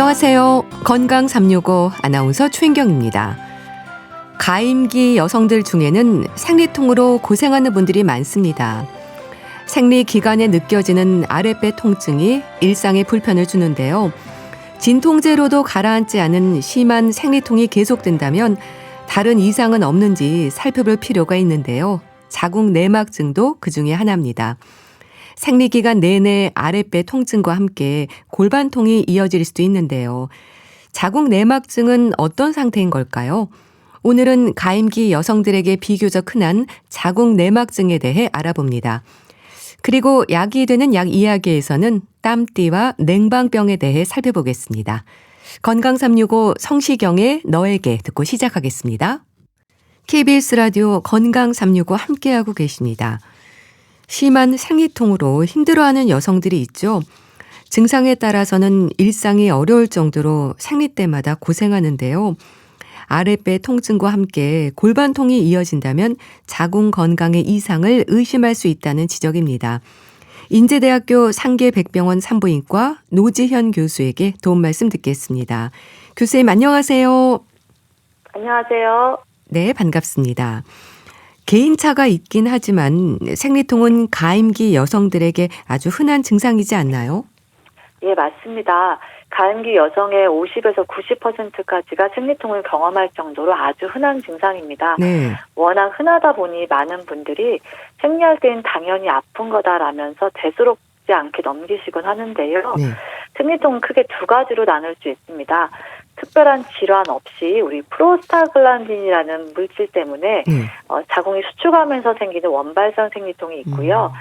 안녕하세요. 건강 365 아나운서 최인경입니다. 가임기 여성들 중에는 생리통으로 고생하는 분들이 많습니다. 생리 기간에 느껴지는 아랫배 통증이 일상에 불편을 주는데요. 진통제로도 가라앉지 않은 심한 생리통이 계속된다면 다른 이상은 없는지 살펴볼 필요가 있는데요. 자궁 내막증도 그 중에 하나입니다. 생리기간 내내 아랫배 통증과 함께 골반통이 이어질 수도 있는데요. 자궁 내막증은 어떤 상태인 걸까요? 오늘은 가임기 여성들에게 비교적 흔한 자궁 내막증에 대해 알아봅니다. 그리고 약이 되는 약 이야기에서는 땀띠와 냉방병에 대해 살펴보겠습니다. 건강 365 성시경의 너에게 듣고 시작하겠습니다. KBS 라디오 건강 365 함께하고 계십니다. 심한 생리통으로 힘들어하는 여성들이 있죠. 증상에 따라서는 일상이 어려울 정도로 생리 때마다 고생하는데요. 아랫배 통증과 함께 골반통이 이어진다면 자궁 건강의 이상을 의심할 수 있다는 지적입니다. 인제대학교 상계백병원 산부인과 노지현 교수에게 도움 말씀 듣겠습니다. 교수님 안녕하세요. 안녕하세요. 네, 반갑습니다. 개인차가 있긴 하지만 생리통은 가임기 여성들에게 아주 흔한 증상이지 않나요? 예, 맞습니다. 가임기 여성의 50에서 90%까지가 생리통을 경험할 정도로 아주 흔한 증상입니다. 네. 워낙 흔하다 보니 많은 분들이 생리할 때는 당연히 아픈 거다라면서 대수롭지 않게 넘기시곤 하는데요. 네. 생리통은 크게 두 가지로 나눌 수 있습니다. 특별한 질환 없이 우리 프로스타글란딘이라는 물질 때문에 자궁이 수축하면서 생기는 원발성 생리통이 있고요.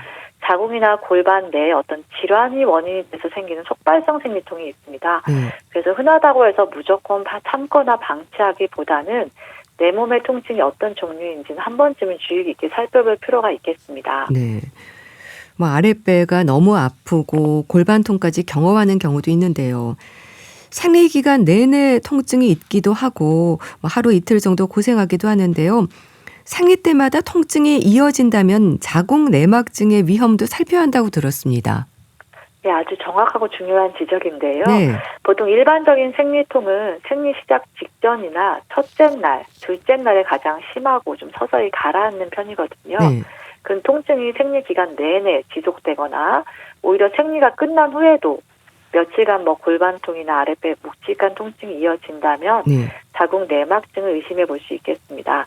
자궁이나 골반 내에 어떤 질환이 원인이 돼서 생기는 속발성 생리통이 있습니다. 그래서 흔하다고 해서 무조건 참거나 방치하기보다는 내 몸의 통증이 어떤 종류인지는 한 번쯤은 주의 깊게 살펴볼 필요가 있겠습니다. 네. 아랫배가 너무 아프고 골반통까지 경험하는 경우도 있는데요. 생리 기간 내내 통증이 있기도 하고 하루 이틀 정도 고생하기도 하는데요. 생리 때마다 통증이 이어진다면 자궁 내막증의 위험도 살펴야 한다고 들었습니다. 네, 아주 정확하고 중요한 지적인데요. 네. 보통 일반적인 생리통은 생리 시작 직전이나 첫째 날, 둘째 날에 가장 심하고 좀 서서히 가라앉는 편이거든요. 네. 그 통증이 생리 기간 내내 지속되거나 오히려 생리가 끝난 후에도 며칠간 골반통이나 아랫배 묵직한 통증이 이어진다면 자궁 내막증을 의심해 볼 수 있겠습니다.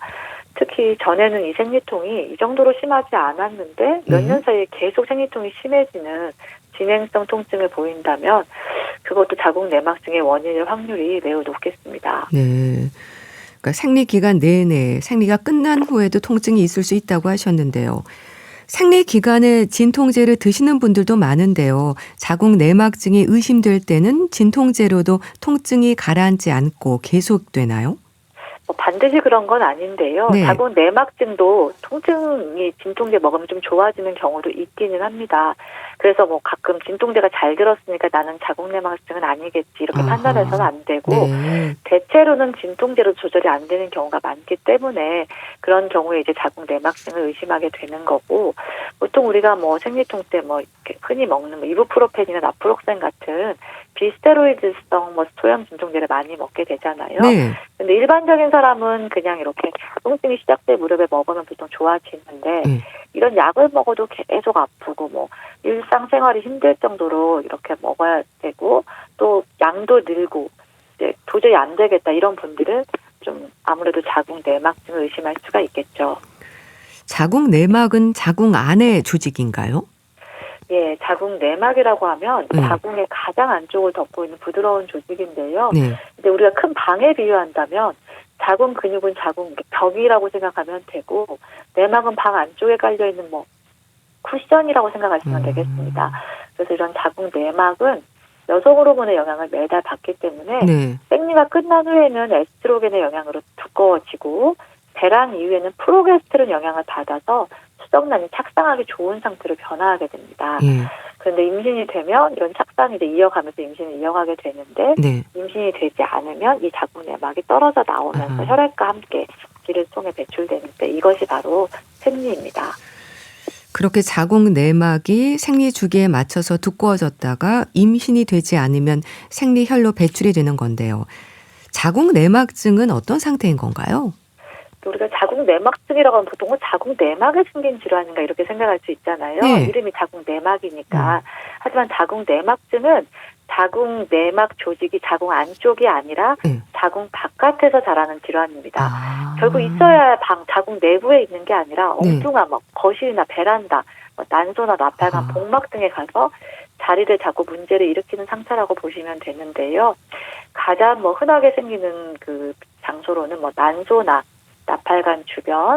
특히 전에는 이 생리통이 이 정도로 심하지 않았는데 몇 년 사이에 계속 생리통이 심해지는 진행성 통증을 보인다면 그것도 자궁 내막증의 원인일 확률이 매우 높겠습니다. 네. 그러니까 생리 기간 내내 생리가 끝난 후에도 통증이 있을 수 있다고 하셨는데요. 생리 기간에 진통제를 드시는 분들도 많은데요. 자궁 내막증이 의심될 때는 진통제로도 통증이 가라앉지 않고 계속되나요? 반드시 그런 건 아닌데요. 네. 자궁 내막증도 통증이 진통제 먹으면 좀 좋아지는 경우도 있기는 합니다. 그래서 가끔 진통제가 잘 들었으니까 나는 자궁 내막증은 아니겠지 이렇게 판단해서는 안 되고 대체로는 진통제로 조절이 안 되는 경우가 많기 때문에 그런 경우에 이제 자궁 내막증을 의심하게 되는 거고 보통 우리가 생리통 때 이렇게 흔히 먹는 이부프로펜이나 나프록센 같은 비스테로이드성 소염 진통제를 많이 먹게 되잖아요. 네. 근데 일반적인 사람은 그냥 이렇게 통증이 시작될 무렵에 먹으면 보통 좋아지는데 이런 약을 먹어도 계속 아프고 일상생활이 힘들 정도로 이렇게 먹어야 되고 또 양도 늘고 이제 도저히 안 되겠다 이런 분들은 좀 아무래도 자궁 내막증을 의심할 수가 있겠죠. 자궁 내막은 자궁 안의 조직인가요? 예, 자궁 내막이라고 하면 자궁의 가장 안쪽을 덮고 있는 부드러운 조직인데요. 근데 우리가 큰 방에 비유한다면 자궁 근육은 자궁 벽이라고 생각하면 되고 내막은 방 안쪽에 깔려 있는 쿠션이라고 생각하시면 되겠습니다. 그래서 이런 자궁 내막은 여성 호르몬의 영향을 매달 받기 때문에 생리가 끝난 후에는 에스트로겐의 영향으로 두꺼워지고 배란 이후에는 프로게스테론 영향을 받아서 수정란이 착상하기 좋은 상태로 변화하게 됩니다. 그런데 임신이 되면 이런 착상이 이제 이어가면서 임신을 이어가게 되는데 임신이 되지 않으면 이 자궁 내막이 떨어져 나오면서 혈액과 함께 기를 통해 배출되는데 이것이 바로 생리입니다. 그렇게 자궁 내막이 생리 주기에 맞춰서 두꺼워졌다가 임신이 되지 않으면 생리혈로 배출이 되는 건데요. 자궁 내막증은 어떤 상태인 건가요? 우리가 자궁 내막증이라고 하면 보통은 자궁 내막에 생긴 질환인가 이렇게 생각할 수 있잖아요. 네. 이름이 자궁 내막이니까. 하지만 자궁 내막증은 자궁 내막 조직이 자궁 안쪽이 아니라 자궁 바깥에서 자라는 질환입니다. 결국 있어야 자궁 내부에 있는 게 아니라 엉뚱한 거실이나 베란다, 난소나 나팔관, 복막 등에 가서 자리를 잡고 문제를 일으키는 상태라고 보시면 되는데요. 가장 흔하게 생기는 그 장소로는 난소나 나팔관 주변,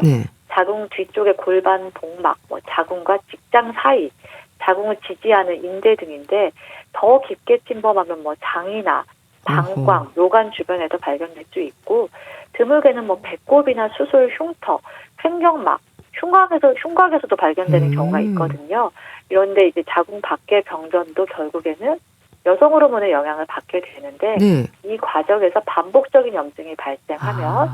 자궁 뒤쪽의 골반 복막, 자궁과 직장 사이, 자궁을 지지하는 인대 등인데 더 깊게 침범하면 장이나 방광, 요관 주변에도 발견될 수 있고 드물게는 배꼽이나 수술, 흉터, 횡격막, 흉곽에서도 발견되는 경우가 있거든요. 이런데 이제 자궁 밖의 병변도 결국에는 여성 호르몬의 영향을 받게 되는데 이 과정에서 반복적인 염증이 발생하면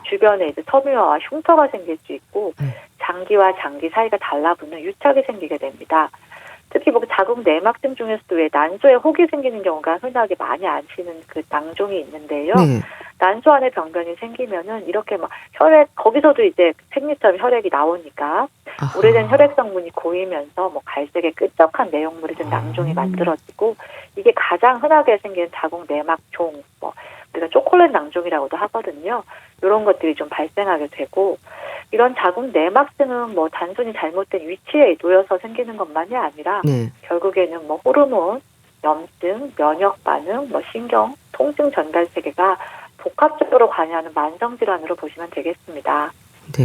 주변에 이제 섬유화와 흉터가 생길 수 있고 장기와 장기 사이가 달라붙는 유착이 생기게 됩니다. 특히 자궁 내막증 중에서도 왜 난소에 혹이 생기는 경우가 흔하게 많이 아시는 그 낭종이 있는데요. 난소 안에 병변이 생기면은 이렇게 혈액, 거기서도 이제 생리처럼 혈액이 나오니까 오래된 혈액 성분이 고이면서 갈색의 끈적한 내용물이 된 낭종이 만들어지고 이게 가장 흔하게 생기는 자궁 내막종, 우리가 초콜릿 낭종이라고도 하거든요. 이런 것들이 좀 발생하게 되고 이런 자궁 내막증은 단순히 잘못된 위치에 놓여서 생기는 것만이 아니라 결국에는 호르몬, 염증, 면역 반응, 신경, 통증 전달 체계가 복합적으로 관여하는 만성 질환으로 보시면 되겠습니다. 네.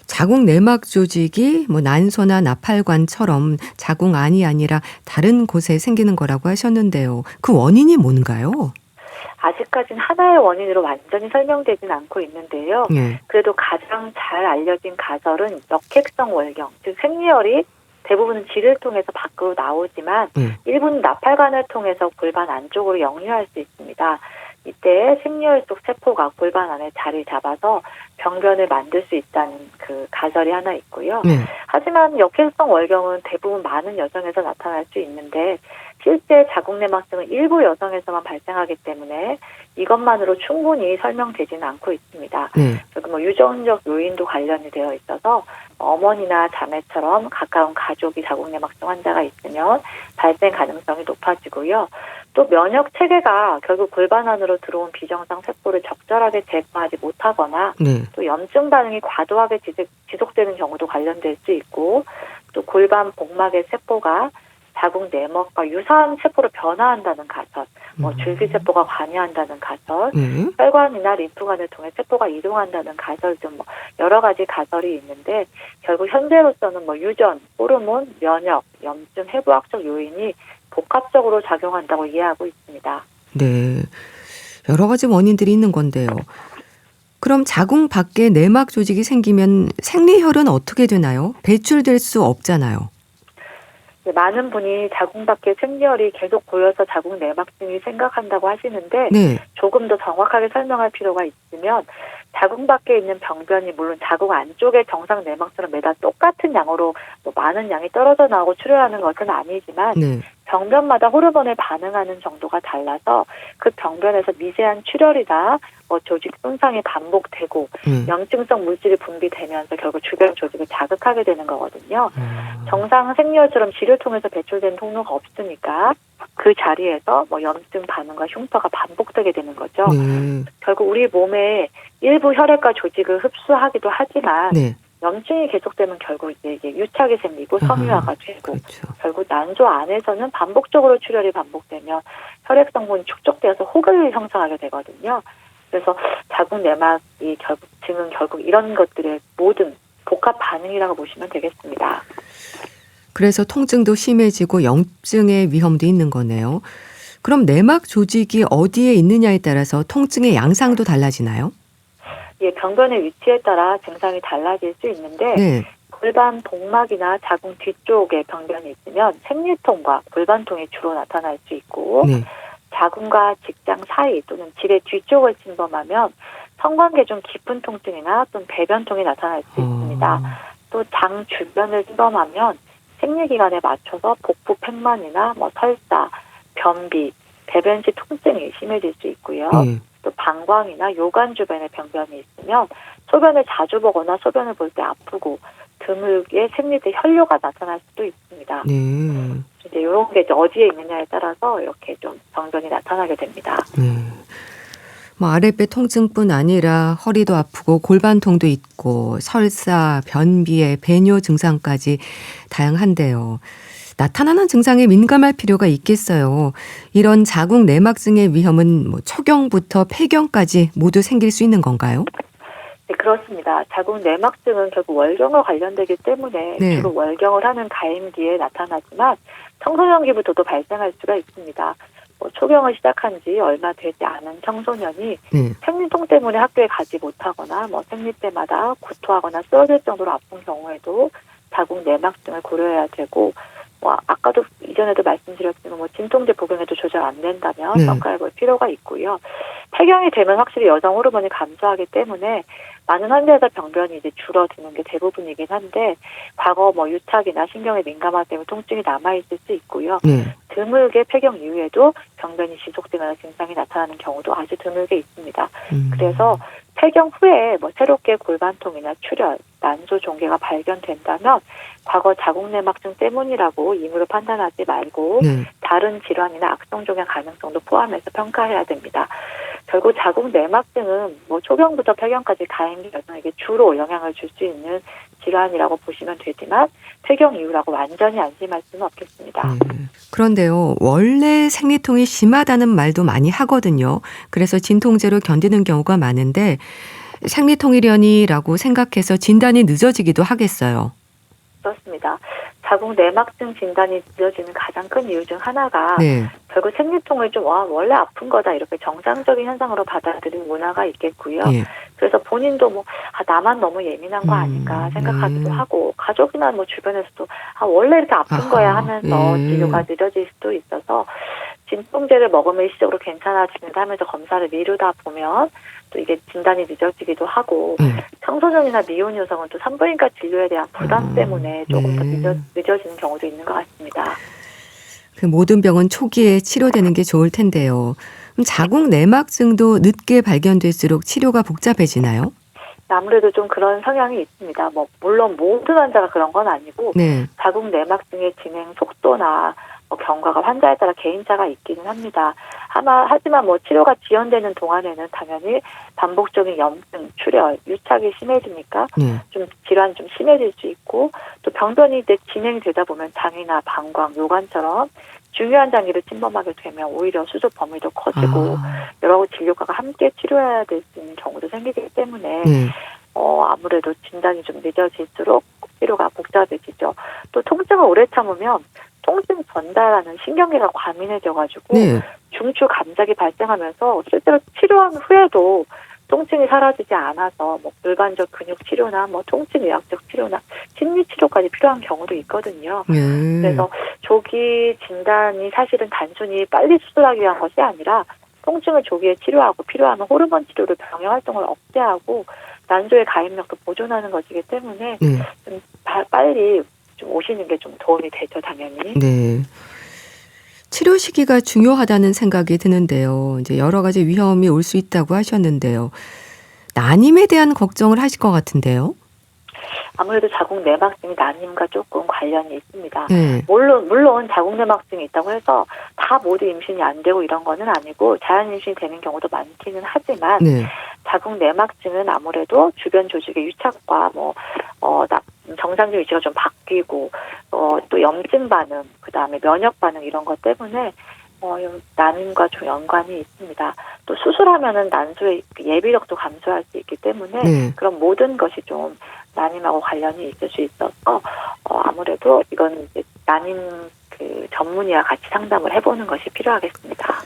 자궁 내막 조직이 난소나 나팔관처럼 자궁 안이 아니라 다른 곳에 생기는 거라고 하셨는데요. 그 원인이 뭔가요? 아직까지는 하나의 원인으로 완전히 설명되진 않고 있는데요. 그래도 가장 잘 알려진 가설은 역획성 월경, 즉 생리혈이 대부분은 질을 통해서 밖으로 나오지만 일부는 나팔관을 통해서 골반 안쪽으로 역류할 수 있습니다. 이때 생리혈 속 세포가 골반 안에 자리 잡아서 병변을 만들 수 있다는 그 가설이 하나 있고요. 하지만 역행성 월경은 대부분 많은 여성에서 나타날 수 있는데 실제 자궁 내막증은 일부 여성에서만 발생하기 때문에 이것만으로 충분히 설명되지는 않고 있습니다. 그리고 유전적 요인도 관련이 되어 있어서 어머니나 자매처럼 가까운 가족이 자궁 내막증 환자가 있으면 발생 가능성이 높아지고요. 또 면역 체계가 결국 골반 안으로 들어온 비정상 세포를 적절하게 제거하지 못하거나 또 염증 반응이 과도하게 지속되는 경우도 관련될 수 있고 또 골반 복막의 세포가 자궁 내막과 유사한 세포로 변화한다는 가설, 줄기세포가 관여한다는 가설, 혈관이나 림프관을 통해 세포가 이동한다는 가설 등 여러 가지 가설이 있는데 결국 현재로서는 유전, 호르몬, 면역, 염증, 해부학적 요인이 복합적으로 작용한다고 이해하고 있습니다. 네, 여러 가지 원인들이 있는 건데요. 그럼 자궁 밖에 내막 조직이 생기면 생리혈은 어떻게 되나요? 배출될 수 없잖아요. 많은 분이 자궁 밖에 생리혈이 계속 고여서 자궁 내막증이 생각한다고 하시는데 조금 더 정확하게 설명할 필요가 있으면 자궁 밖에 있는 병변이 물론 자궁 안쪽의 정상 내막처럼 매달 똑같은 양으로 많은 양이 떨어져 나오고 출혈하는 것은 아니지만 병변마다 호르몬에 반응하는 정도가 달라서 그 병변에서 미세한 출혈이나 조직 손상이 반복되고 염증성 물질이 분비되면서 결국 주변 조직을 자극하게 되는 거거든요. 정상 생리혈처럼 질을 통해서 배출된 통로가 없으니까 그 자리에서 염증 반응과 흉터가 반복되게 되는 거죠. 결국 우리 몸에 일부 혈액과 조직을 흡수하기도 하지만 염증이 계속되면 결국 이제 유착이 생기고 섬유화가 되고 결국 난소 안에서는 반복적으로 출혈이 반복되면 혈액 성분이 축적되어서 혹을 형성하게 되거든요. 그래서 자궁 내막이 결국 이런 것들의 모든 복합 반응이라고 보시면 되겠습니다. 그래서 통증도 심해지고 염증의 위험도 있는 거네요. 그럼 내막 조직이 어디에 있느냐에 따라서 통증의 양상도 달라지나요? 병변의 위치에 따라 증상이 달라질 수 있는데 골반 복막이나 자궁 뒤쪽에 병변이 있으면 생리통과 골반통이 주로 나타날 수 있고 자궁과 직장 사이 또는 질의 뒤쪽을 침범하면 성관계 중 깊은 통증이나 또는 배변통이 나타날 수 있습니다. 또 장 주변을 침범하면 생리기간에 맞춰서 복부 팽만이나 설사, 변비, 배변 시 통증이 심해질 수 있고요. 또 방광이나 요관 주변에 병변이 있으면 소변을 자주 보거나 소변을 볼 때 아프고 드물게 생리대 혈뇨가 나타날 수도 있습니다. 이제 이런 게 이제 어디에 있느냐에 따라서 이렇게 좀 병변이 나타나게 됩니다. 아랫배 통증뿐 아니라 허리도 아프고 골반통도 있고 설사, 변비에 배뇨 증상까지 다양한데요. 나타나는 증상에 민감할 필요가 있겠어요. 이런 자궁 내막증의 위험은 초경부터 폐경까지 모두 생길 수 있는 건가요? 네, 그렇습니다. 자궁 내막증은 결국 월경과 관련되기 때문에 주로 월경을 하는 가임기에 나타나지만 청소년기부터도 발생할 수가 있습니다. 초경을 시작한 지 얼마 되지 않은 청소년이 생리통 때문에 학교에 가지 못하거나 생리 때마다 구토하거나 쓰러질 정도로 아픈 경우에도 자궁 내막증을 고려해야 되고 아까도 이전에도 말씀드렸지만 진통제 복용에도 조절 안 된다면 평가해 볼 필요가 있고요. 폐경이 되면 확실히 여성 호르몬이 감소하기 때문에 많은 환자에서 병변이 이제 줄어드는 게 대부분이긴 한데 과거 유착이나 신경에 민감하기 때문에 통증이 남아있을 수 있고요. 드물게 폐경 이후에도 병변이 지속되거나 증상이 나타나는 경우도 아주 드물게 있습니다. 그래서 폐경 후에 새롭게 골반통이나 출혈, 난소 종괴가 발견된다면 과거 자궁내막증 때문이라고 임의로 판단하지 말고 다른 질환이나 악성 종양 가능성도 포함해서 평가해야 됩니다. 결국 자궁내막증은 초경부터 폐경까지 가임기 여성에게 주로 영향을 줄 수 있는 질환이라고 보시면 되지만 폐경 이후라고 완전히 안심할 수는 없겠습니다. 그런데요. 원래 생리통이 심하다는 말도 많이 하거든요. 그래서 진통제로 견디는 경우가 많은데 생리통이려니라고 생각해서 진단이 늦어지기도 하겠어요. 그렇습니다. 자궁 내막증 진단이 늦어지는 가장 큰 이유 중 하나가 결국 생리통을 좀 원래 아픈 거다 이렇게 정상적인 현상으로 받아들이는 문화가 있겠고요. 그래서 본인도 나만 너무 예민한 거 아닌가 생각하기도 하고 가족이나 주변에서도 원래 이렇게 아픈 거야 하면서 진료가 늦어질 수도 있어서 진통제를 먹으면 일시적으로 괜찮아지는다 하면서 검사를 미루다 보면 또 이게 진단이 늦어지기도 하고 청소년이나 미혼 여성은 또 산부인과 진료에 대한 부담 때문에 조금 더 늦어지는 경우도 있는 것 같습니다. 그 모든 병은 초기에 치료되는 게 좋을 텐데요. 그럼 자궁 내막증도 늦게 발견될수록 치료가 복잡해지나요? 아무래도 좀 그런 성향이 있습니다. 물론 모든 환자가 그런 건 아니고 자궁 내막증의 진행 속도나 경과가 환자에 따라 개인차가 있기는 합니다. 하지만 치료가 지연되는 동안에는 당연히 반복적인 염증, 출혈, 유착이 심해지니까 좀 질환이 좀 심해질 수 있고 또 병변이 이제 진행되다 보면 장이나 방광, 요관처럼 중요한 장기를 침범하게 되면 오히려 수조 범위도 커지고 여러 가지 진료과가 함께 치료해야 될 수 있는 경우도 생기기 때문에 아무래도 진단이 좀 늦어질수록 치료가 복잡해지죠. 또 통증을 오래 참으면 통증 전달하는 신경계가 과민해져가지고 중추 감작이 발생하면서 실제로 치료한 후에도 통증이 사라지지 않아서 일반적 근육 치료나 통증 의학적 치료나 심리 치료까지 필요한 경우도 있거든요. 그래서 조기 진단이 사실은 단순히 빨리 수술하기 위한 것이 아니라 통증을 조기에 치료하고 필요하면 호르몬 치료로 병의 활동을 억제하고 난소의 가입력도 보존하는 것이기 때문에 좀 빨리 좀 오시는 게 좀 도움이 되죠, 당연히. 치료 시기가 중요하다는 생각이 드는데요. 이제 여러 가지 위험이 올 수 있다고 하셨는데요. 난임에 대한 걱정을 하실 것 같은데요. 아무래도 자궁 내막증이 난임과 조금 관련이 있습니다. 물론 자궁 내막증이 있다고 해서 다 모두 임신이 안 되고 이런 거는 아니고 자연 임신이 되는 경우도 많기는 하지만 자궁 내막증은 아무래도 주변 조직의 유착과 정상적 위치가 좀 바뀌고 또 염증 반응, 그다음에 면역 반응 이런 것 때문에 난임과 좀 연관이 있습니다. 또 수술하면은 난소의 예비력도 감소할 수 있기 때문에 그런 모든 것이 좀 난임하고 관련이 있을 수 있어서 아무래도 이건 이제 난임 전문의와 같이 상담을 해보는 것이 필요하겠습니다.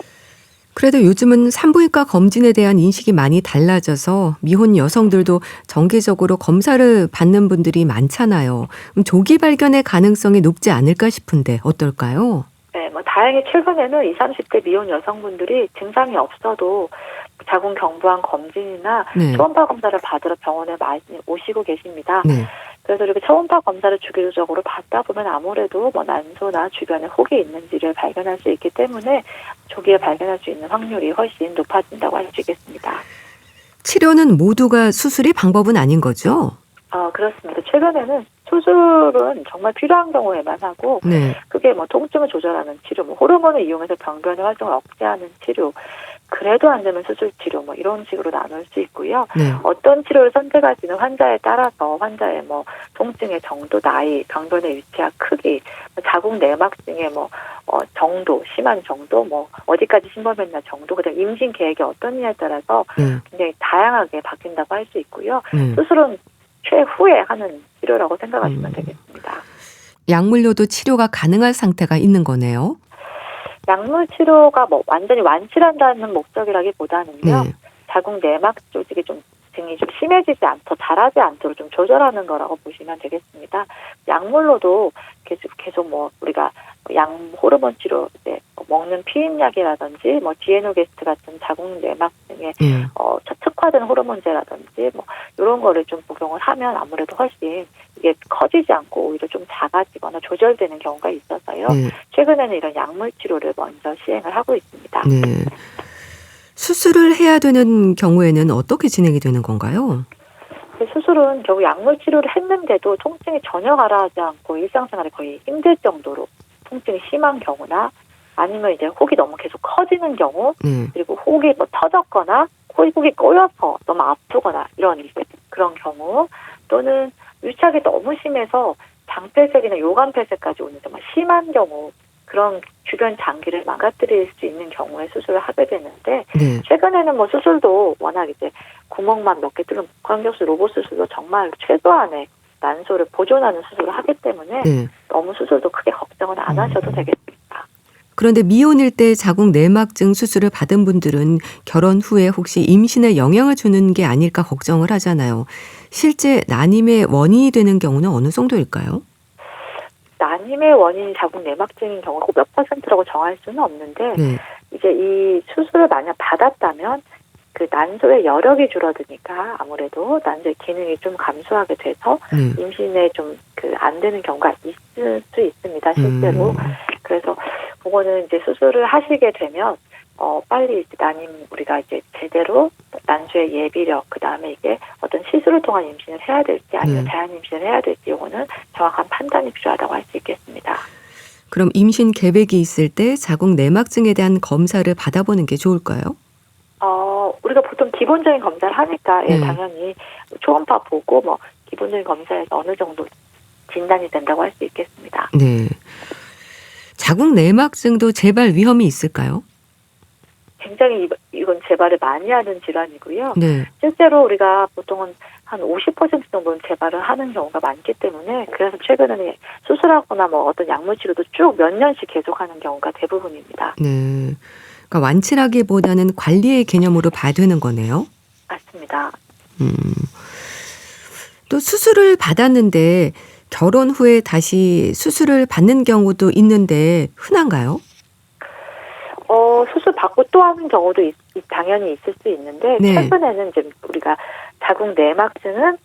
그래도 요즘은 산부인과 검진에 대한 인식이 많이 달라져서 미혼 여성들도 정기적으로 검사를 받는 분들이 많잖아요. 그럼 조기 발견의 가능성이 높지 않을까 싶은데 어떨까요? 네, 다행히 최근에는 20, 30대 미혼 여성분들이 증상이 없어도 자궁 경부암 검진이나 초음파 검사를 받으러 병원에 많이 오시고 계십니다. 그래서 이렇게 초음파 검사를 주기적으로 받다 보면 아무래도 뭐 난소나 주변에 혹이 있는지를 발견할 수 있기 때문에 조기에 발견할 수 있는 확률이 훨씬 높아진다고 할 수 있겠습니다. 치료는 모두가 수술이 방법은 아닌 거죠? 그렇습니다. 최근에는 수술은 정말 필요한 경우에만 하고, 네. 그게 뭐 통증을 조절하는 치료, 뭐 호르몬을 이용해서 병변의 활동을 억제하는 치료, 그래도 안 되면 수술 치료, 뭐 이런 식으로 나눌 수 있고요. 네. 어떤 치료를 선택할지는 환자에 따라서 환자의 뭐 통증의 정도, 나이, 병변의 위치와 크기, 자궁 내막증의 정도, 심한 정도, 뭐 어디까지 침범했나 정도, 그다음 임신 계획이 어떠냐에 따라서 굉장히 다양하게 바뀐다고 할 수 있고요. 수술은 최후에 하는 치료라고 생각하시면 되겠습니다. 약물로도 치료가 가능한 상태가 있는 거네요. 약물 치료가 뭐 완전히 완치한다는 목적이라기보다는요. 네. 자궁 내막 조직이 증이 좀 심해지지 더 자라지 않도록 좀 조절하는 거라고 보시면 되겠습니다. 약물로도 계속 뭐 우리가 양 호르몬 치료 이제 먹는 피임약이라든지 뭐 디에노게스트 같은 자궁 내막증에 특화된 호르몬제라든지 뭐 이런 거를 좀 복용을 하면 아무래도 훨씬 이게 커지지 않고 오히려 좀 작아지거나 조절되는 경우가 있어서요. 최근에는 이런 약물 치료를 먼저 시행을 하고 있습니다. 네. 수술을 해야 되는 경우에는 어떻게 진행이 되는 건가요? 수술은 결국 약물 치료를 했는데도 통증이 전혀 가라앉지 않고 일상생활이 거의 힘들 정도로 통증이 심한 경우나 아니면 이제 혹이 너무 계속 커지는 경우, 그리고 혹이 뭐 터졌거나 혹이 꼬여서 너무 아프거나 이런 그런 경우, 또는 유착이 너무 심해서 장폐색이나 요관폐색까지 오는 정말 심한 경우, 그런 주변 장기를 망가뜨릴 수 있는 경우에 수술을 하게 되는데, 최근에는 뭐 수술도 워낙 이제 구멍만 몇 개 뚫는 목환경수 로봇 수술도 정말 최소한의 난소를 보존하는 수술을 하기 때문에 너무 수술도 크게 걱정은 안 하셔도 되겠습니다. 그런데 미혼일 때 자궁 내막증 수술을 받은 분들은 결혼 후에 혹시 임신에 영향을 주는 게 아닐까 걱정을 하잖아요. 실제 난임의 원인이 되는 경우는 어느 정도일까요? 난임의 원인이 자궁 내막증인 경우가 몇 %라고 정할 수는 없는데, 이제 이 수술을 만약 받았다면 그 난소의 여력이 줄어드니까 아무래도 난소의 기능이 좀 감소하게 돼서 임신에 좀 안 되는 경우가 있을 수 있습니다, 실제로. 그래서 그거는 이제 수술을 하시게 되면 빨리 이제 우리가 이제 제대로 난소의 예비력, 그 다음에 이게 어떤 시술을 통한 임신을 해야 될지 아니면 자연 임신을 해야 될지, 이거는 정확한 판단이 필요하다고 할 수 있겠습니다. 그럼 임신 계획이 있을 때 자궁 내막증에 대한 검사를 받아보는 게 좋을까요? 우리가 보통 기본적인 검사를 하니까 당연히 초음파 보고 뭐 기본적인 검사에서 어느 정도 진단이 된다고 할 수 있겠습니다. 네. 자궁 내막증도 재발 위험이 있을까요? 굉장히 이건 재발을 많이 하는 질환이고요. 실제로 우리가 보통은 한 50% 정도는 재발을 하는 경우가 많기 때문에, 그래서 최근에는 수술하거나 뭐 어떤 약물 치료도 쭉 몇 년씩 계속하는 경우가 대부분입니다. 네. 그러니까 완치라기보다는 관리의 개념으로 봐야 되는 거네요. 맞습니다. 또 수술을 받았는데 결혼 후에 다시 수술을 받는 경우도 있는데 흔한가요? 수술 받고 또 하는 경우도 당연히 있을 수 있는데, 최근에는 이제 우리가 자궁 내막증은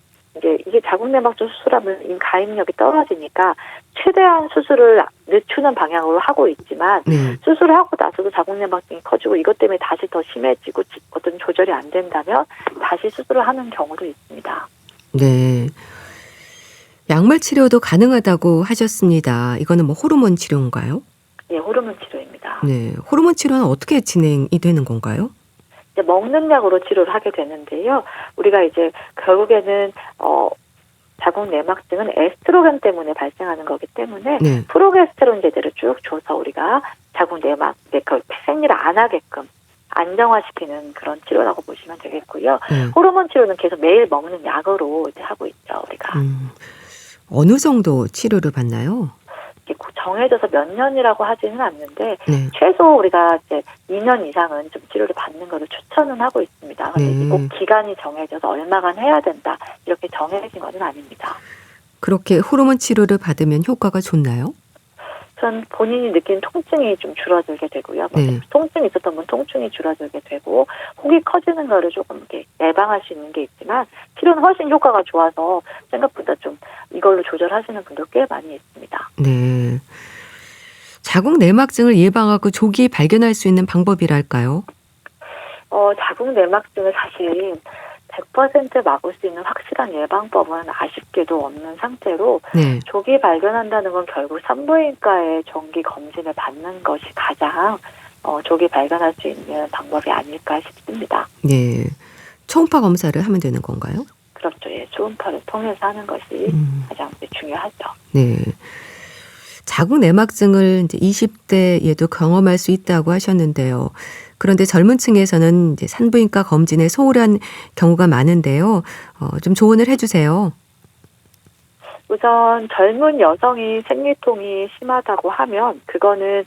이게 자궁 내막증 수술하면 가입력이 떨어지니까 최대한 수술을 늦추는 방향으로 하고 있지만, 수술을 하고 나서도 자궁 내막증이 커지고 이것 때문에 다시 더 심해지고 어떤 조절이 안 된다면 다시 수술을 하는 경우도 있습니다. 네. 약물 치료도 가능하다고 하셨습니다. 이거는 뭐 호르몬 치료인가요? 네, 호르몬 치료입니다. 네, 호르몬 치료는 어떻게 진행이 되는 건가요? 이제 먹는 약으로 치료를 하게 되는데요. 우리가 이제 결국에는 자궁 내막증은 에스트로겐 때문에 발생하는 거기 때문에 프로게스테론 제제를 쭉 줘서 우리가 자궁 내막 생리를 안 하게끔 안정화시키는 그런 치료라고 보시면 되겠고요. 호르몬 치료는 계속 매일 먹는 약으로 이제 하고 있죠, 우리가. 어느 정도 치료를 받나요? 정해져서 몇 년이라고 하지는 않는데 최소 우리가 이제 2년 이상은 좀 치료를 받는 것을 추천은 하고 있습니다. 그런데 꼭 기간이 정해져서 얼마간 해야 된다, 이렇게 정해진 것은 아닙니다. 그렇게 호르몬 치료를 받으면 효과가 좋나요? 전 본인이 느낀 통증이 좀 줄어들게 되고요. 네. 통증이 있었던 건 통증이 줄어들게 되고 혹이 커지는 거를 조금 이렇게 예방할 수 있는 게 있지만 치료는 훨씬 효과가 좋아서 생각보다 좀 이걸로 조절하시는 분들 꽤 많이 있습니다. 네. 자궁 내막증을 예방하고 조기 발견할 수 있는 방법이랄까요? 자궁 내막증을 사실 100% 막을 수 있는 확실한 예방법은 아쉽게도 없는 상태로 네. 조기 발견한다는 건 결국 산부인과의 정기 검진을 받는 것이 가장 조기 발견할 수 있는 방법이 아닐까 싶습니다. 네. 초음파 검사를 하면 되는 건가요? 그렇죠. 예, 초음파를 통해서 하는 것이 가장 중요하죠. 네. 자궁 내막증을 이제 20대에도 경험할 수 있다고 하셨는데요. 그런데 젊은 층에서는 이제 산부인과 검진에 소홀한 경우가 많은데요. 좀 조언을 해주세요. 우선 젊은 여성이 생리통이 심하다고 하면 그거는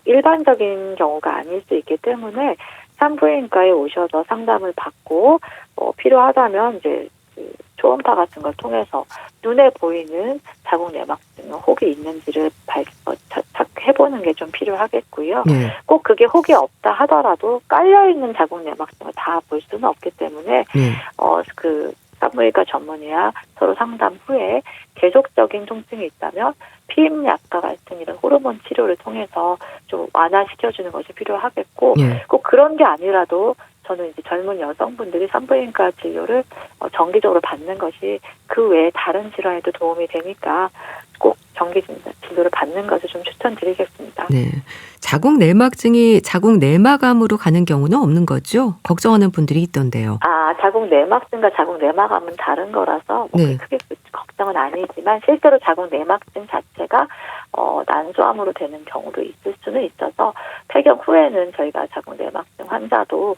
일반적인 경우가 아닐 수 있기 때문에 산부인과에 오셔서 상담을 받고 필요하다면 이제 초음파 같은 걸 통해서 눈에 보이는 자궁 내막증 혹이 있는지를 해보는 게 좀 필요하겠고요. 네. 꼭 그게 혹이 없다 하더라도 깔려 있는 자궁 내막증을 다 볼 수는 없기 때문에 네. 산부인과 전문의와 서로 상담 후에 계속적인 통증이 있다면 피임약과 같은 이런 호르몬 치료를 통해서 좀 완화시켜주는 것이 필요하겠고 네. 꼭 그런 게 아니라도 저는 이제 젊은 여성분들이 산부인과 진료를 정기적으로 받는 것이 그 외에 다른 질환에도 도움이 되니까 꼭 정기 진료를 받는 것을 좀 추천드리겠습니다. 네. 자궁 내막증이 자궁 내막암으로 가는 경우는 없는 거죠? 걱정하는 분들이 있던데요. 자궁 내막증과 자궁 내막암은 다른 거라서 네. 크게 걱정은 아니지만 실제로 자궁 내막증 자체가 난소암으로 되는 경우도 있을 수는 있어서 폐경 후에는 저희가 자궁 내막증 환자도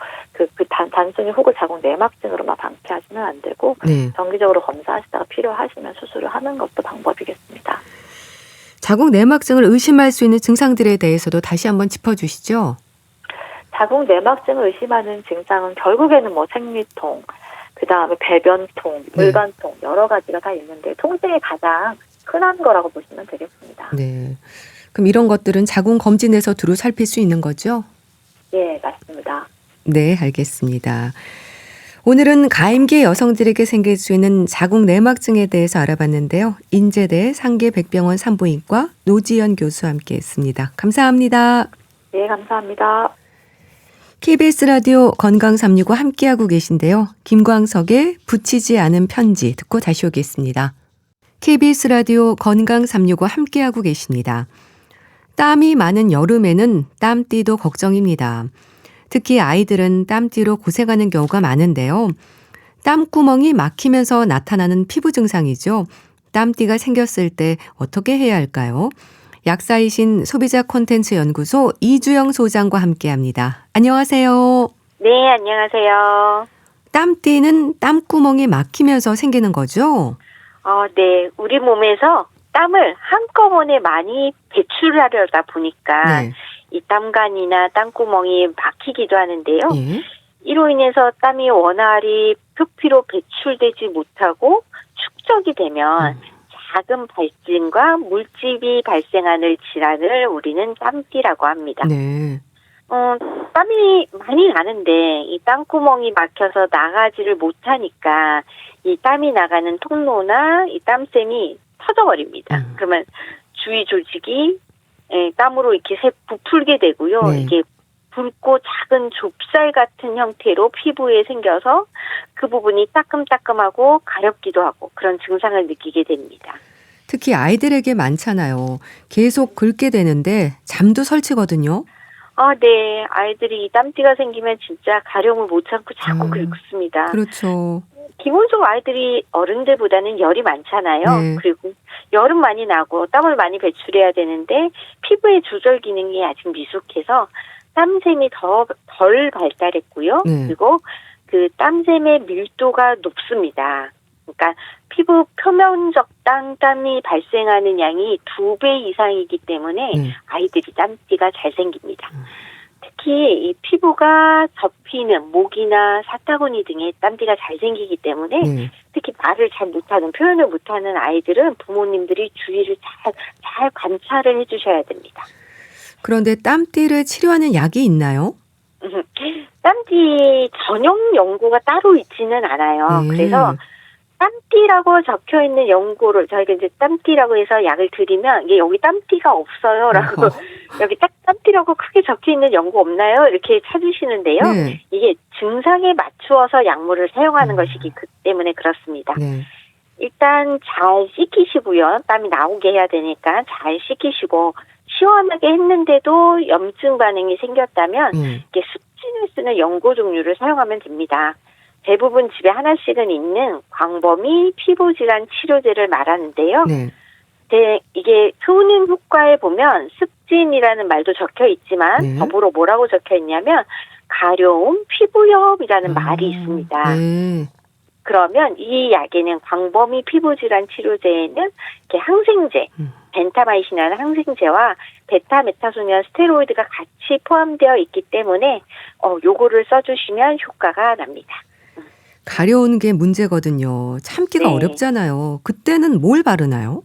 단순히 혹을 자궁 내막증으로만 방치하시면 안 되고 네. 정기적으로 검사하시다가 필요하시면 수술을 하는 것도 방법이겠습니다. 자궁 내막증을 의심할 수 있는 증상들에 대해서도 다시 한번 짚어주시죠. 자궁 내막증을 의심하는 증상은 결국에는 생리통, 그다음에 배변통, 물반통 여러 가지가 다 있는데 통증이 가장 흔한 거라고 보시면 되겠습니다. 네. 그럼 이런 것들은 자궁 검진에서 두루 살필 수 있는 거죠? 예, 맞습니다. 네, 알겠습니다. 오늘은 가임기 여성들에게 생길 수 있는 자궁 내막증에 대해서 알아봤는데요. 인제대 상계백병원 산부인과 노지연 교수와 함께했습니다. 감사합니다. 예, 감사합니다. KBS 라디오 건강 365 함께하고 계신데요. 김광석의 붙이지 않은 편지 듣고 다시 오겠습니다. KBS 라디오 건강 365 함께하고 계십니다. 땀이 많은 여름에는 땀띠도 걱정입니다. 특히 아이들은 땀띠로 고생하는 경우가 많은데요. 땀구멍이 막히면서 나타나는 피부 증상이죠. 땀띠가 생겼을 때 어떻게 해야 할까요? 약사이신 소비자 콘텐츠 연구소 이주영 소장과 함께합니다. 안녕하세요. 네, 안녕하세요. 땀띠는 땀구멍이 막히면서 생기는 거죠? 네. 우리 몸에서 땀을 한꺼번에 많이 배출하려다 보니까 네. 이 땀관이나 땀구멍이 막히기도 하는데요. 예. 이로 인해서 땀이 원활히 표피로 배출되지 못하고 축적이 되면 작은 발진과 물집이 발생하는 질환을 우리는 땀띠라고 합니다. 네. 땀이 많이 나는데 이 땀구멍이 막혀서 나가지를 못하니까 이 땀이 나가는 통로나 이 땀샘이 터져버립니다. 그러면 주위 조직이 땀으로 이렇게 부풀게 되고요. 네. 이게 붉고 작은 좁쌀 같은 형태로 피부에 생겨서 그 부분이 따끔따끔하고 가렵기도 하고 그런 증상을 느끼게 됩니다. 특히 아이들에게 많잖아요. 계속 긁게 되는데 잠도 설치거든요. 네. 아이들이 이 땀띠가 생기면 진짜 가려움을 못 참고 자꾸 긁습니다. 그렇죠. 기본적으로 아이들이 어른들보다는 열이 많잖아요. 네. 그리고 열은 많이 나고 땀을 많이 배출해야 되는데 피부의 조절 기능이 아직 미숙해서 땀샘이 덜 발달했고요. 네. 그리고 그 땀샘의 밀도가 높습니다. 그러니까 피부 표면적 땀이 발생하는 양이 2배 이상이기 때문에 아이들이 땀띠가 잘 생깁니다. 특히 이 피부가 접히는 목이나 사타구니 등에 땀띠가 잘 생기기 때문에 네. 특히 말을 잘 못하는, 표현을 못하는 아이들은 부모님들이 주의를 잘 관찰을 해주셔야 됩니다. 그런데 땀띠를 치료하는 약이 있나요? 땀띠 전용 연고가 따로 있지는 않아요. 네. 그래서 땀띠라고 적혀 있는 연고를 저희가 이제 땀띠라고 해서 약을 드리면 이게 여기 땀띠가 없어요라고 여기 딱 땀띠라고 크게 적혀 있는 연고 없나요? 이렇게 찾으시는데요. 네. 이게 증상에 맞추어서 약물을 사용하는 것이기 때문에 그렇습니다. 네. 일단 잘 씻기시고요. 땀이 나오게 해야 되니까 잘 씻기시고 시원하게 했는데도 염증 반응이 생겼다면 이게 습진을 쓰는 연고 종류를 사용하면 됩니다. 대부분 집에 하나씩은 있는 광범위 피부질환 치료제를 말하는데요. 네. 이게 효능 효과에 보면 습진이라는 말도 적혀 있지만 네. 더불어 뭐라고 적혀 있냐면 가려움, 피부염이라는 말이 있습니다. 네. 그러면 이 약에는 광범위 피부질환 치료제에는 이렇게 항생제, 벤타마이신이라는 항생제와 베타메타소니아 스테로이드가 같이 포함되어 있기 때문에 요거를 써주시면 효과가 납니다. 가려운 게 문제거든요. 참기가 네. 어렵잖아요. 그때는 뭘 바르나요?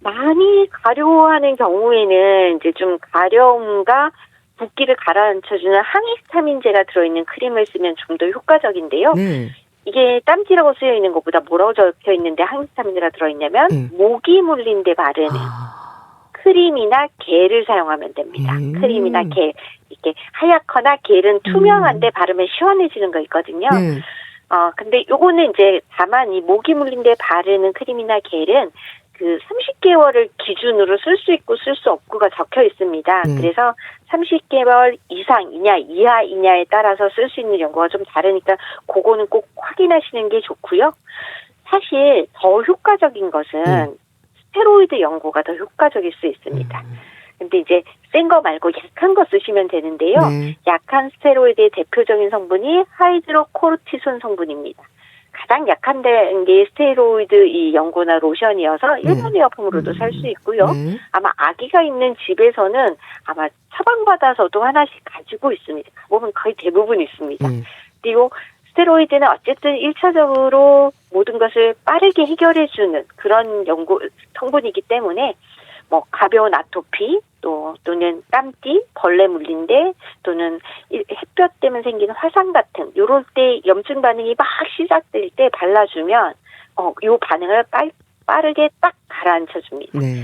많이 가려워하는 경우에는 이제 좀 가려움과 붓기를 가라앉혀주는 항히스타민제가 들어있는 크림을 쓰면 좀 더 효과적인데요. 네. 이게 땀띠라고 쓰여 있는 것보다 뭐라고 적혀 있는데 항히스타민제가 들어있냐면 모기 물린 데 바르는 크림이나 겔을 사용하면 됩니다. 크림이나 겔. 이렇게 하얗거나 겔은 투명한데 바르면 시원해지는 거 있거든요. 네. 근데 요거는 이제 다만 이 모기 물린 데 바르는 크림이나 겔은 그 30개월을 기준으로 쓸 수 있고 쓸 수 없고가 적혀 있습니다. 그래서 30개월 이상이냐 이하이냐에 따라서 쓸 수 있는 연고가 좀 다르니까 그거는 꼭 확인하시는 게 좋고요. 사실 더 효과적인 것은 스테로이드 연고가 더 효과적일 수 있습니다. 근데 이제 센 거 말고 약한 거 쓰시면 되는데요. 네. 약한 스테로이드의 대표적인 성분이 하이드로코르티손 성분입니다. 가장 약한 게 스테로이드 이 연고나 로션이어서 일반 의약품으로도 살 수 있고요. 아마 아기가 있는 집에서는 아마 처방받아서도 하나씩 가지고 있습니다. 보면 거의 대부분 있습니다. 그리고 스테로이드는 어쨌든 1차적으로 모든 것을 빠르게 해결해주는 그런 연고 성분이기 때문에 뭐 가벼운 아토피 또는 땀띠, 벌레 물린데 또는 햇볕 때문에 생기는 화상 같은 요럴 때 염증 반응이 막 시작될 때 발라주면 요 반응을 빠르게 딱 가라앉혀 줍니다. 네.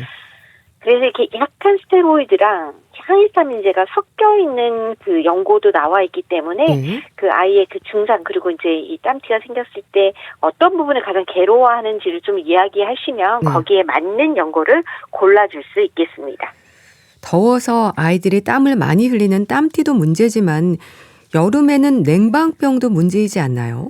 그래서 이렇게 약한 스테로이드랑 항히스타민제가 섞여 있는 그 연고도 나와 있기 때문에 그 아이의 그 증상 그리고 이제 이 땀띠가 생겼을 때 어떤 부분을 가장 괴로워하는지를 좀 이야기하시면 거기에 맞는 연고를 골라줄 수 있겠습니다. 더워서 아이들이 땀을 많이 흘리는 땀띠도 문제지만 여름에는 냉방병도 문제이지 않나요?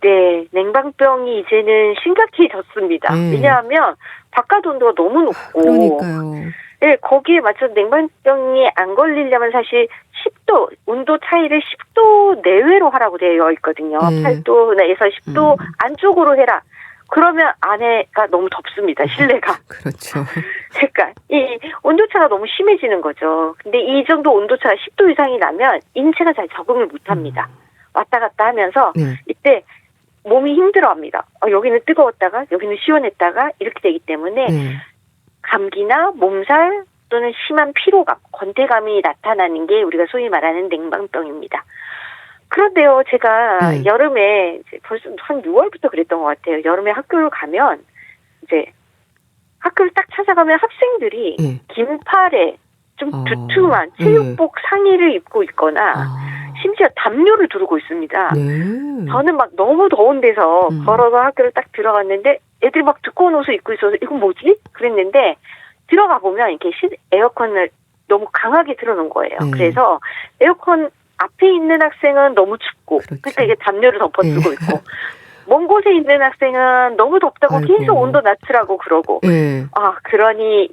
네. 냉방병이 이제는 심각해졌습니다. 왜냐하면 바깥 온도가 너무 높고. 그러니까요. 네, 거기에 맞춰서 냉방병이 안 걸리려면 사실 10도, 온도 차이를 10도 내외로 하라고 되어 있거든요. 8도에서 10도 안쪽으로 해라. 그러면 안에가 너무 덥습니다. 실내가. 그렇죠. 그러니까 이 온도차가 너무 심해지는 거죠. 근데 이 정도 온도차가 10도 이상이 나면 인체가 잘 적응을 못합니다. 왔다 갔다 하면서 이때 몸이 힘들어합니다. 여기는 뜨거웠다가 여기는 시원했다가 이렇게 되기 때문에 감기나 몸살 또는 심한 피로감, 권태감이 나타나는 게 우리가 소위 말하는 냉방병입니다. 그런데요, 제가 여름에 벌써 한 6월부터 그랬던 것 같아요. 여름에 학교를 가면 이제 학교를 딱 찾아가면 학생들이 긴팔에 좀 두툼한 체육복 상의를 입고 있거나 심지어 담요를 두르고 있습니다. 저는 막 너무 더운 데서 걸어서 학교를 딱 들어갔는데 애들이 막 두꺼운 옷을 입고 있어서 이건 뭐지? 그랬는데 들어가 보면 이렇게 에어컨을 너무 강하게 틀어놓은 거예요. 그래서 에어컨 앞에 있는 학생은 너무 춥고 그러니까 이게 담요를 덮어쓰고 있고 먼 곳에 있는 학생은 너무 덥다고 계속 온도 낮추라고 그러고 그러니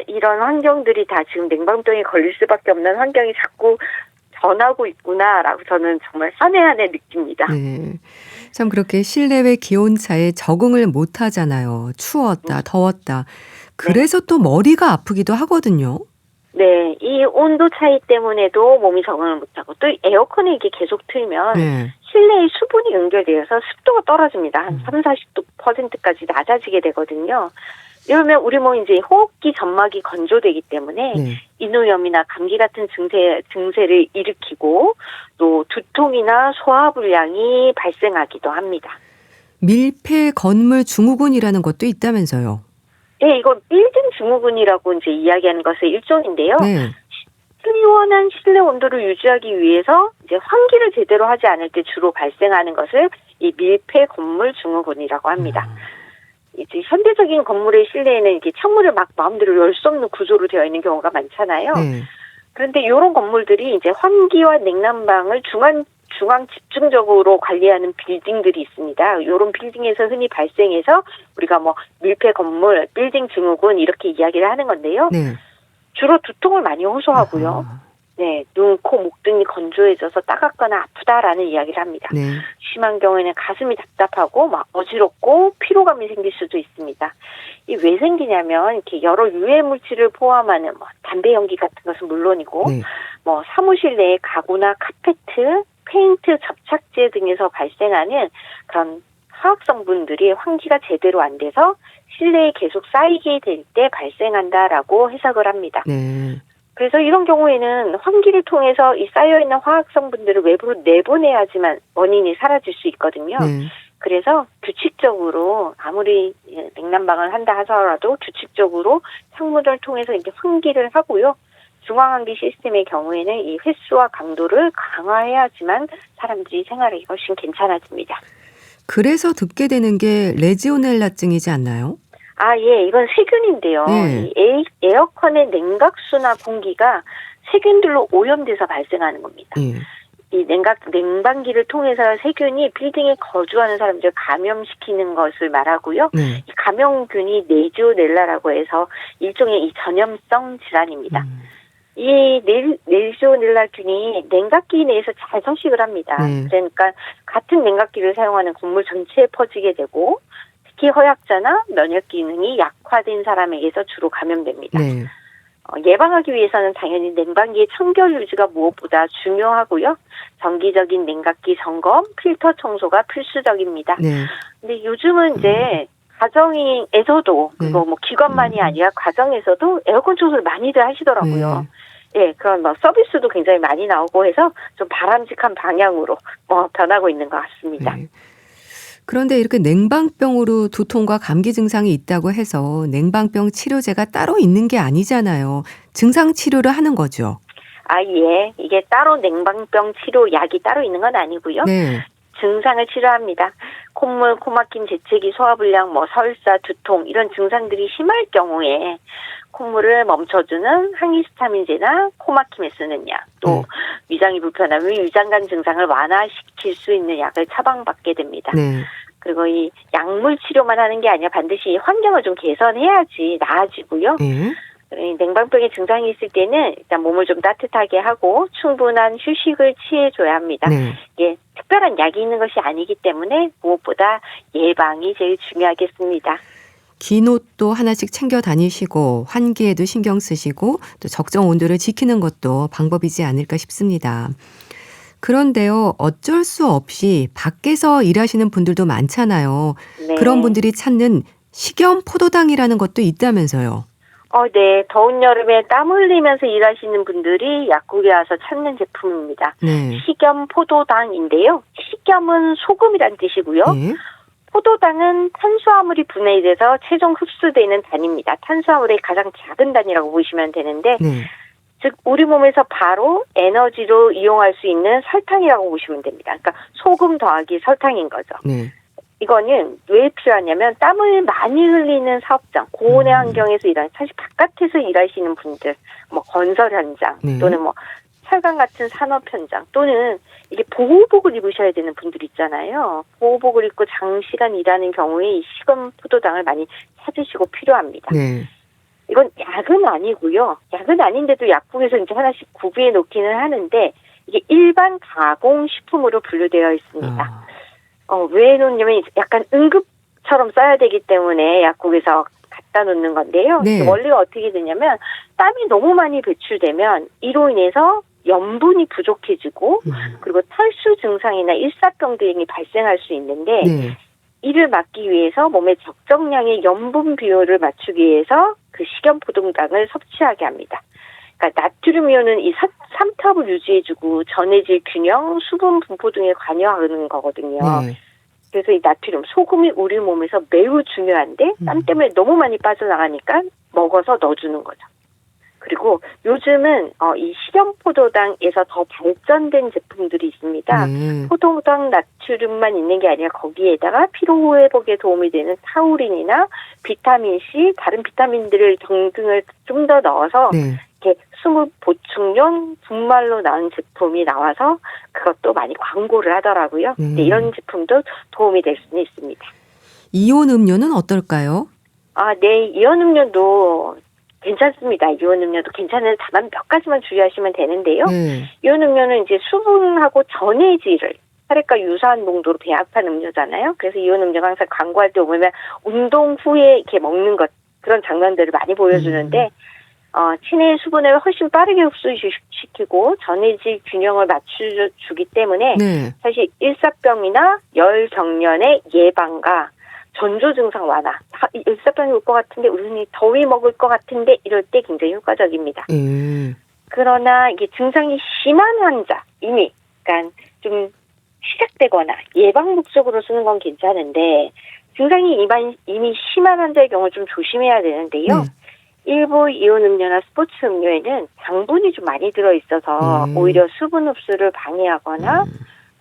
이런 환경들이 다 지금 냉방병에 걸릴 수밖에 없는 환경이 자꾸 변하고 있구나라고 저는 정말 한 해 한 해 느낍니다. 참 그렇게 실내외 기온차에 적응을 못 하잖아요. 추웠다, 더웠다. 그래서 또 머리가 아프기도 하거든요. 네, 이 온도 차이 때문에도 몸이 적응을 못하고 또 에어컨을 이게 계속 틀면 네. 실내에 수분이 응결되어서 습도가 떨어집니다. 한 30~40%까지 낮아지게 되거든요. 이러면 우리 몸이 이제 호흡기 점막이 건조되기 때문에 네. 인후염이나 감기 같은 증세를 일으키고 또 두통이나 소화불량이 발생하기도 합니다. 밀폐 건물 증후군이라는 것도 있다면서요. 네, 이건 빌딩 증후군이라고 이제 이야기하는 것의 일종인데요. 네. 시원한 실내 온도를 유지하기 위해서 이제 환기를 제대로 하지 않을 때 주로 발생하는 것을 이 밀폐 건물 증후군이라고 합니다. 이제 현대적인 건물의 실내에는 이렇게 창문을 막 마음대로 열 수 없는 구조로 되어 있는 경우가 많잖아요. 네. 그런데 이런 건물들이 이제 환기와 냉난방을 중앙 집중적으로 관리하는 빌딩들이 있습니다. 이런 빌딩에서 흔히 발생해서 우리가 뭐 밀폐 건물, 빌딩 증후군 이렇게 이야기를 하는 건데요. 네. 주로 두통을 많이 호소하고요. 아하. 네, 눈, 코, 목 등이 건조해져서 따갑거나 아프다라는 이야기를 합니다. 네. 심한 경우에는 가슴이 답답하고 막 어지럽고 피로감이 생길 수도 있습니다. 이 왜 생기냐면 이렇게 여러 유해 물질을 포함하는 뭐 담배 연기 같은 것은 물론이고 네. 뭐 사무실 내의 가구나 카페트, 페인트 접착제 등에서 발생하는 그런 화학 성분들이 환기가 제대로 안 돼서 실내에 계속 쌓이게 될 때 발생한다라고 해석을 합니다. 네. 그래서 이런 경우에는 환기를 통해서 이 쌓여있는 화학 성분들을 외부로 내보내야지만 원인이 사라질 수 있거든요. 네. 그래서 규칙적으로 아무리 냉난방을 한다 하더라도 규칙적으로 창문을 통해서 이제 환기를 하고요. 중앙환기 시스템의 경우에는 이 횟수와 강도를 강화해야지만 사람들이 생활하기 훨씬 괜찮아집니다. 그래서 듣게 되는 게 레지오넬라증이지 않나요? 아, 예, 이건 세균인데요. 네. 이 에어컨의 냉각수나 공기가 세균들로 오염돼서 발생하는 겁니다. 네. 이 냉방기를 통해서 세균이 빌딩에 거주하는 사람들을 감염시키는 것을 말하고요. 네. 이 감염균이 레지오넬라라고 해서 일종의 이 전염성 질환입니다. 이 레지오넬라균이 냉각기 내에서 잘 서식을 합니다. 네. 그러니까 같은 냉각기를 사용하는 건물 전체에 퍼지게 되고 특히 허약자나 면역 기능이 약화된 사람에게서 주로 감염됩니다. 네. 예방하기 위해서는 당연히 냉방기의 청결 유지가 무엇보다 중요하고요. 정기적인 냉각기 점검, 필터 청소가 필수적입니다. 네. 근데 요즘은 이제 가정에서도 네. 그거 뭐 기관만이 아니라 가정에서도 에어컨 청소를 많이들 하시더라고요. 네. 예, 그런 뭐 서비스도 굉장히 많이 나오고 해서 좀 바람직한 방향으로 변하고 있는 것 같습니다. 네. 그런데 이렇게 냉방병으로 두통과 감기 증상이 있다고 해서 냉방병 치료제가 따로 있는 게 아니잖아요. 증상 치료를 하는 거죠. 아, 예. 이게 따로 냉방병 치료 약이 따로 있는 건 아니고요. 네. 증상을 치료합니다. 콧물, 코막힘, 재채기, 소화불량, 뭐 설사, 두통 이런 증상들이 심할 경우에 콧물을 멈춰주는 항히스타민제나 코막힘에 쓰는 약, 또 위장이 불편하면 위장관 증상을 완화시킬 수 있는 약을 처방받게 됩니다. 네. 그리고 이 약물 치료만 하는 게 아니라 반드시 환경을 좀 개선해야지 나아지고요. 네. 냉방병의 증상이 있을 때는 일단 몸을 좀 따뜻하게 하고 충분한 휴식을 취해줘야 합니다. 네. 이게 특별한 약이 있는 것이 아니기 때문에 무엇보다 예방이 제일 중요하겠습니다. 긴 옷도 하나씩 챙겨 다니시고 환기에도 신경 쓰시고 또 적정 온도를 지키는 것도 방법이지 않을까 싶습니다. 그런데요, 어쩔 수 없이 밖에서 일하시는 분들도 많잖아요. 네. 그런 분들이 찾는 식염 포도당이라는 것도 있다면서요. 네. 더운 여름에 땀 흘리면서 일하시는 분들이 약국에 와서 찾는 제품입니다. 네. 식염 포도당인데요. 식염은 소금이란 뜻이고요. 네. 포도당은 탄수화물이 분해돼서 최종 흡수되는 단입니다. 탄수화물의 가장 작은 단이라고 보시면 되는데 네. 즉 우리 몸에서 바로 에너지로 이용할 수 있는 설탕이라고 보시면 됩니다. 그러니까 소금 더하기 설탕인 거죠. 네. 이거는 왜 필요하냐면 땀을 많이 흘리는 사업장, 고온의 환경에서 일하는 사실 바깥에서 일하시는 분들, 뭐 건설 현장 네. 또는 뭐 철강 같은 산업 현장 또는 이게 보호복을 입으셔야 되는 분들 있잖아요. 보호복을 입고 장시간 일하는 경우에 이 식염 포도당을 많이 찾으시고 필요합니다. 네. 이건 약은 아니고요. 약은 아닌데도 약국에서 이제 하나씩 구비해 놓기는 하는데 이게 일반 가공식품으로 분류되어 있습니다. 왜 놓냐면 약간 응급처럼 써야 되기 때문에 약국에서 갖다 놓는 건데요. 네. 원리가 어떻게 되냐면 땀이 너무 많이 배출되면 이로 인해서 염분이 부족해지고 그리고 탈수 증상이나 일사병 등이 발생할 수 있는데 네. 이를 막기 위해서 몸에 적정량의 염분 비율을 맞추기 위해서 그 식염포동당을 섭취하게 합니다. 그러니까 나트륨 이온은 이 삼투압을 유지해주고 전해질 균형, 수분 분포 등에 관여하는 거거든요. 네. 그래서 이 나트륨, 소금이 우리 몸에서 매우 중요한데 땀 때문에 너무 많이 빠져나가니까 먹어서 넣어주는 거죠. 그리고 요즘은 이 식염포도당에서 더 발전된 제품들이 있습니다. 포도당 나트륨만 있는 게 아니라 거기에다가 피로 회복에 도움이 되는 타우린이나 비타민 C, 다른 비타민들을 등등을 좀 더 넣어서 네. 이렇게 수분 보충용 분말로 나온 제품이 나와서 그것도 많이 광고를 하더라고요. 근데 이런 제품도 도움이 될 수는 있습니다. 이온 음료는 어떨까요? 네, 이온 음료도 괜찮습니다. 이온 음료도 괜찮은 다만 몇 가지만 주의하시면 되는데요. 이온 음료는 이제 수분하고 전해질을 혈액과 유사한 농도로 배합한 음료잖아요. 그래서 이온 음료가 항상 광고할 때 보면 운동 후에 이렇게 먹는 것 그런 장면들을 많이 보여주는데 체내의 수분을 훨씬 빠르게 흡수시키고 전해질 균형을 맞춰주기 때문에 사실 일사병이나 열 정련의 예방과 전조 증상 완화, 일사병이 올 것 같은데 우리는 더위 먹을 것 같은데 이럴 때 굉장히 효과적입니다. 그러나 이게 증상이 심한 환자 이미 그러니까 좀 시작되거나 예방 목적으로 쓰는 건 괜찮은데 증상이 이미 심한 환자의 경우 좀 조심해야 되는데요. 일부 이온 음료나 스포츠 음료에는 당분이 좀 많이 들어있어서 오히려 수분 흡수를 방해하거나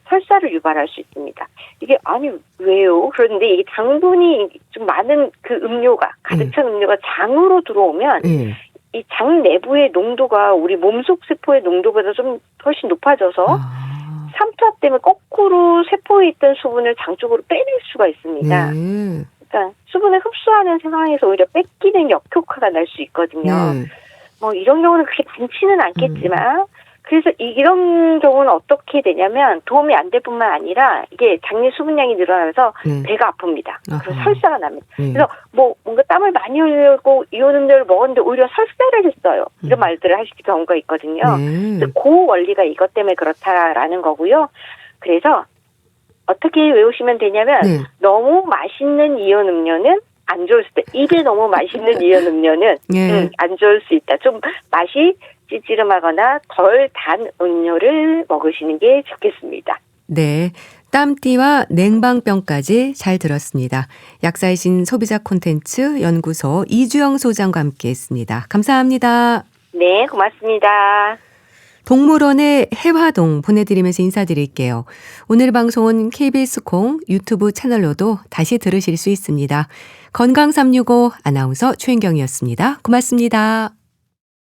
설사를 유발할 수 있습니다. 이게 아니 왜요? 그런데 이게 당분이 좀 많은 그 음료가 가득 찬 음료가 장으로 들어오면 이 장 내부의 농도가 우리 몸속 세포의 농도보다 좀 훨씬 높아져서 삼투압 때문에 거꾸로 세포에 있던 수분을 장 쪽으로 빼낼 수가 있습니다. 그러니까 수분을 흡수하는 상황에서 오히려 뺏기는 역효과가 날 수 있거든요. 뭐 이런 경우는 그렇게 많지는 않겠지만 그래서 이런 경우는 어떻게 되냐면 도움이 안 될 뿐만 아니라 이게 장내 수분량이 늘어나면서 배가 아픕니다. 그래서 설사가 납니다. 그래서 뭔가 땀을 많이 흘리고 이온 음료를 먹었는데 오히려 설사를 했어요. 이런 말들을 하실 경우가 있거든요. 그래서 그 원리가 이것 때문에 그렇다라는 거고요. 그래서 어떻게 외우시면 되냐면 너무 맛있는 이온 음료는 안 좋을 수 있다. 입에 너무 맛있는 이온 음료는 안 좋을 수 있다. 좀 맛이 찌찌름하거나 덜 단 음료를 먹으시는 게 좋겠습니다. 네. 땀띠와 냉방병까지 잘 들었습니다. 약사이신 소비자 콘텐츠 연구소 이주영 소장과 함께했습니다. 감사합니다. 네, 고맙습니다. 동물원의 해화동 보내드리면서 인사드릴게요. 오늘 방송은 KBS 콩 유튜브 채널로도 다시 들으실 수 있습니다. 건강365 아나운서 최인경이었습니다. 고맙습니다.